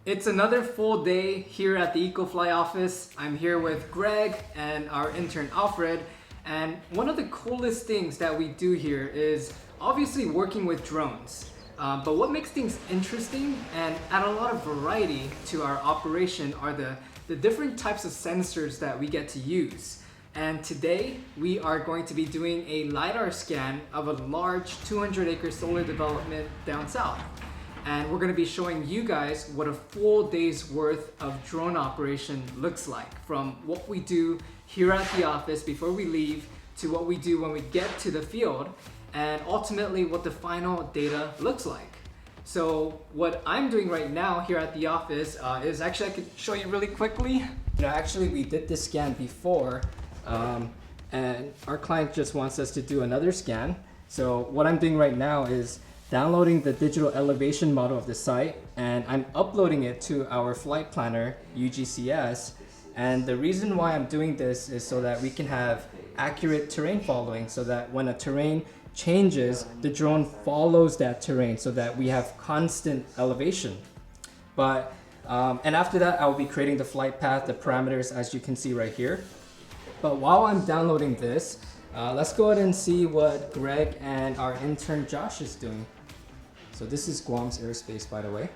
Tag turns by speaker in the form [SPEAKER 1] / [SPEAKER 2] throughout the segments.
[SPEAKER 1] It's another full day here at the EcoFly office. I'm here with Greg and our intern Alfred. And one of the coolest things that we do here is obviously working with drones. But what makes things interesting and add a lot of variety to our operation are the different types of sensors that we get to use. And today we are going to be doing a LiDAR scan of a large 200-acre solar development down south. And we're going to be showing you guys what a full day's worth of drone operation looks like, from what we do here at the office before we leave to what we do when we get to the field, and ultimately what the final data looks like. So what I'm doing right now here at the office is actually, I could show you really quickly. Actually we did this scan before and our client just wants us to do another scan. So what I'm doing right now is downloading the digital elevation model of the site, and I'm uploading it to our flight planner, UGCS. And the reason why I'm doing this is so that we can have accurate terrain following, so that when a terrain changes, the drone follows that terrain so that we have constant elevation. But, and after that, I'll be creating the flight path, the parameters, as you can see right here. But while I'm downloading this, let's go ahead and see what Greg and our intern Josh is doing. So this is Guam's airspace, by the way.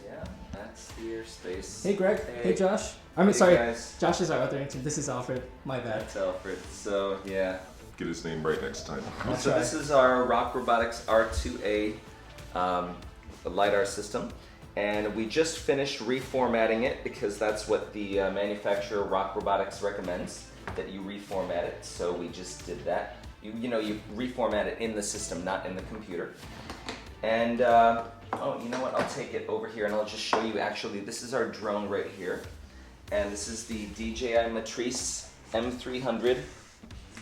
[SPEAKER 2] Yeah, that's the airspace.
[SPEAKER 1] Hey Greg, hey Josh. Sorry, guys. Josh is our other intern. This is Alfred, my bad.
[SPEAKER 2] That's Alfred, so yeah.
[SPEAKER 3] Get his name right next time.
[SPEAKER 2] So this is our Rock Robotics R2A LiDAR system. And we just finished reformatting it because that's what the manufacturer Rock Robotics recommends, that you reformat it. So we just did that. You reformat it in the system, not in the computer. And, oh, you know what, I'll take it over here and I'll just show you actually, this is our drone right here. And this is the DJI Matrice M300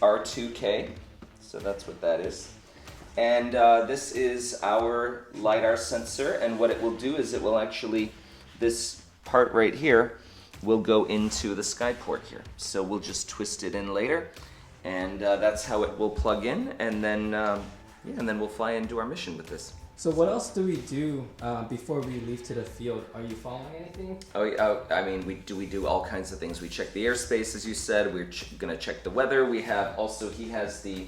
[SPEAKER 2] R2K. So that's what that is. And this is our LiDAR sensor, and what it will do is it will actually, this part right here will go into the skyport here. So we'll just twist it in later, and that's how it will plug in, and then and then we'll fly and do our mission with this.
[SPEAKER 1] So what else do we do before we leave to the field? Are you following anything?
[SPEAKER 2] I mean, we do all kinds of things. We check the airspace, as you said. We're gonna check the weather. We have also, he has the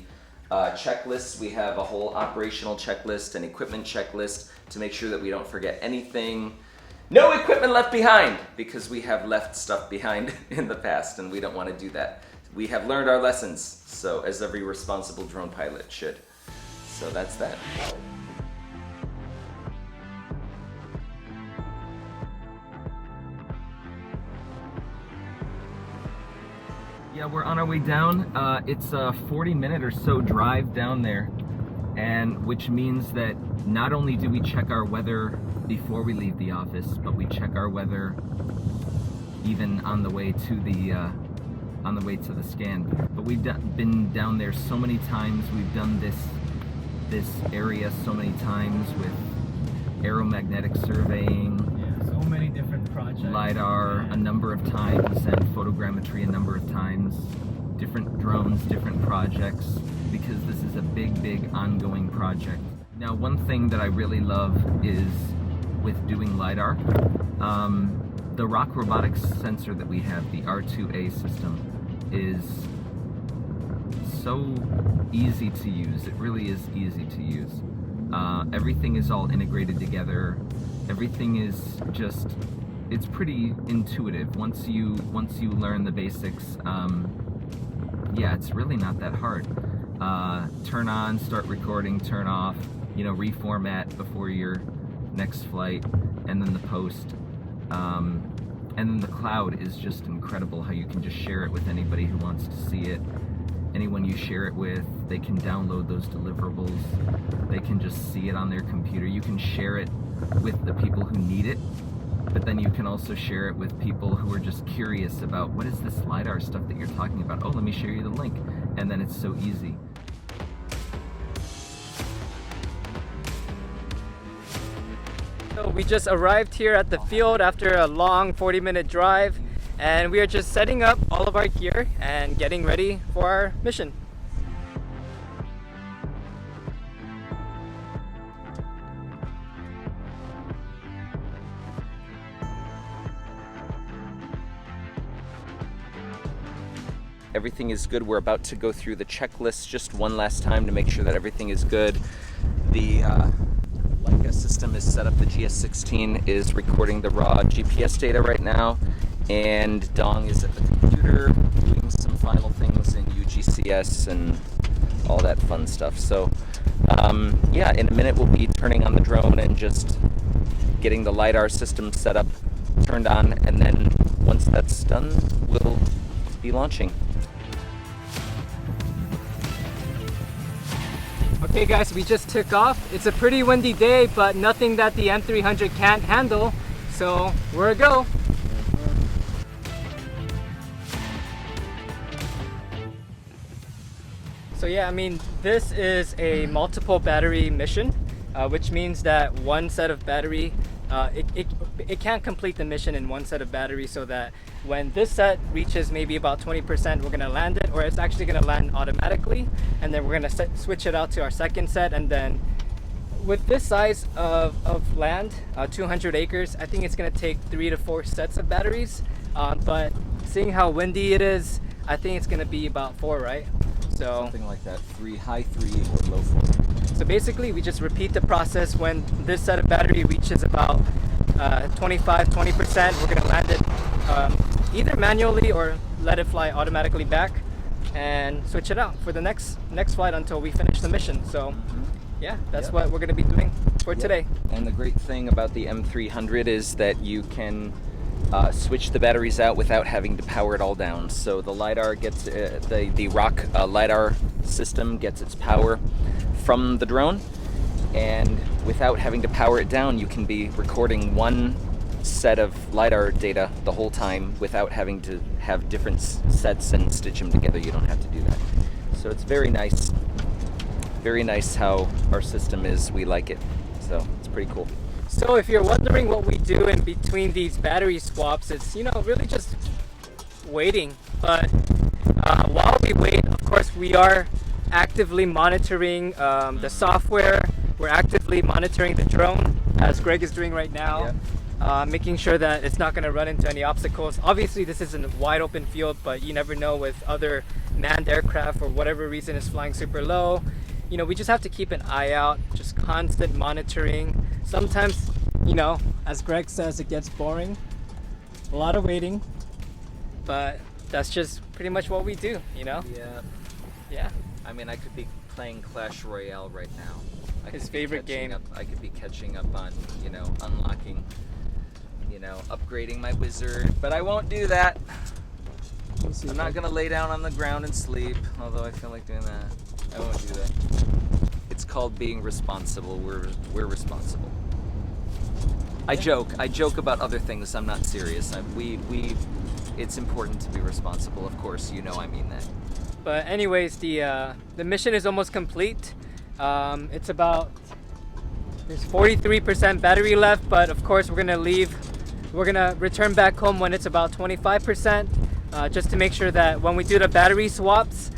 [SPEAKER 2] checklists. We have a whole operational checklist and equipment checklist to make sure that we don't forget anything. No equipment left behind, because we have left stuff behind in the past and we don't want to do that. We have learned our lessons, so as every responsible drone pilot should. So that's that. Yeah, we're on our way down. It's a 40-minute or so drive down there, and which means that not only do we check our weather before we leave the office, but we check our weather even on the way to the scan. But we've been down there so many times. We've done this area so many times with aeromagnetic surveying.
[SPEAKER 1] So many different projects.
[SPEAKER 2] LiDAR a number of times, and photogrammetry a number of times. Different drones, different projects, because this is a big ongoing project. Now, one thing that I really love is with doing LiDAR, the Rock Robotics sensor that we have, the R2A system, is so easy to use. It really is easy to use. Everything is all integrated together. Everything is just, it's pretty intuitive. Once you learn the basics, yeah, it's really not that hard. Turn on, start recording, turn off, reformat before your next flight, and then the post. And then the cloud is just incredible, how you can just share it with anybody who wants to see it. Anyone you share it with, they can download those deliverables. They can just see it on their computer. You can share it with the people who need it, but then you can also share it with people who are just curious about, what is this LiDAR stuff that you're talking about? Oh, let me share you the link. And then it's so easy.
[SPEAKER 1] So we just arrived here at the field after a long 40-minute drive, and we are just setting up all of our gear and getting ready for our mission.
[SPEAKER 2] everything is good. We're about to go through the checklist just one last time to make sure that everything is good. The Leica system is set up. The GS16 is recording the raw GPS data right now, and Dong is at the computer doing some final things in UGCS and all that fun stuff. So yeah, in a minute we'll be turning on the drone and just getting the LiDAR system set up, turned on, and then once that's done, we'll be launching.
[SPEAKER 1] Okay guys, we just took off. It's a pretty windy day, but nothing that the M300 can't handle. So we're a go. So yeah, I mean, this is a multiple battery mission, which means that one set of battery, it can't complete the mission in one set of battery, so that when this set reaches maybe about 20%, we're gonna land it, or it's actually gonna land automatically, and then we're gonna switch it out to our second set. And then with this size of land, 200 acres, I think it's gonna take 3 to 4 sets of batteries, but seeing how windy it is, I think it's gonna be about 4, right? So
[SPEAKER 2] something like that, high 3 or low 4.
[SPEAKER 1] So basically we just repeat the process. When this set of battery reaches about 20%, we're gonna land it either manually or let it fly automatically back and switch it out for the next flight until we finish the mission. So yeah, that's what we're gonna be doing for today. And
[SPEAKER 2] the great thing about the M300 is that you can switch the batteries out without having to power it all down. So the LiDAR gets, the ROC LiDAR system gets its power from the drone, and without having to power it down, you can be recording one set of LiDAR data the whole time without having to have different sets and stitch them together. You don't have to do that. So it's very nice how our system is. We like it. So it's pretty cool.
[SPEAKER 1] So if you're wondering what we do in between these battery swaps, it's, you know, really just waiting. But while we wait, of course, we are actively monitoring the software. We're actively monitoring the drone, as Greg is doing right now, making sure that it's not going to run into any obstacles. Obviously, this isn't a wide open field, but you never know with other manned aircraft, for whatever reason, is flying super low. You know, we just have to keep an eye out, just constant monitoring. Sometimes, you know, as Greg says, it gets boring. A lot of waiting, but that's just pretty much what we do, you know? Yeah.
[SPEAKER 2] I mean, I could be playing Clash Royale right now.
[SPEAKER 1] His favorite game.
[SPEAKER 2] I could be catching up on, you know, unlocking, you know, upgrading my wizard, but I won't do that. I'm not gonna lay down on the ground and sleep, although I feel like doing that. I won't do that. It's called being responsible. We're responsible. I joke about other things. I'm not serious. It's important to be responsible. Of course, you know I mean that.
[SPEAKER 1] But anyways, the mission is almost complete. It's about, there's 43% battery left, but of course we're gonna return back home when it's about 25%, just to make sure that when we do the battery swaps,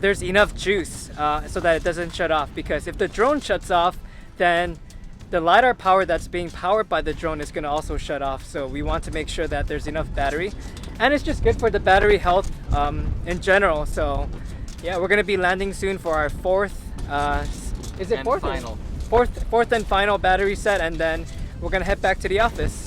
[SPEAKER 1] there's enough juice so that it doesn't shut off. Because if the drone shuts off, then the LiDAR power that's being powered by the drone is gonna also shut off. So we want to make sure that there's enough battery, and it's just good for the battery health in general. So yeah, we're gonna be landing soon for our fourth and final battery set, and then we're gonna head back to the office.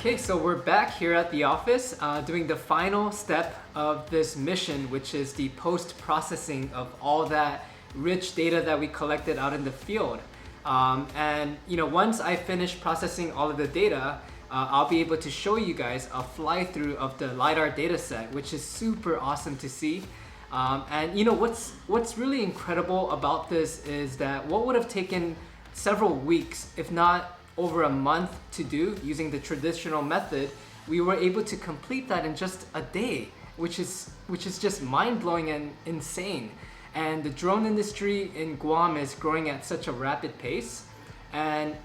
[SPEAKER 1] Okay, so we're back here at the office doing the final step of this mission, which is the post-processing of all that rich data that we collected out in the field. And you know, once I finish processing all of the data, I'll be able to show you guys a fly-through of the LiDAR data set, which is super awesome to see. And you know, what's really incredible about this is that what would have taken several weeks, if not over a month to do using the traditional method, we were able to complete that in just a day, which is just mind-blowing and insane. And the drone industry in Guam is growing at such a rapid pace. And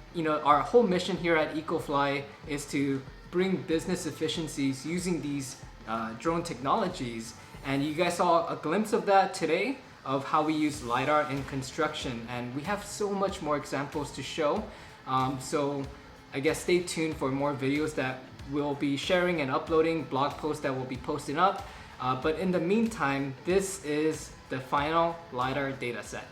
[SPEAKER 1] our whole mission here at EcoFly is to bring business efficiencies using these drone technologies. And you guys saw a glimpse of that today, of how we use LiDAR in construction. And we have so much more examples to show. So I guess stay tuned for more videos that we'll be sharing and uploading, blog posts that will be posting up. But in the meantime, this is the final LiDAR data set.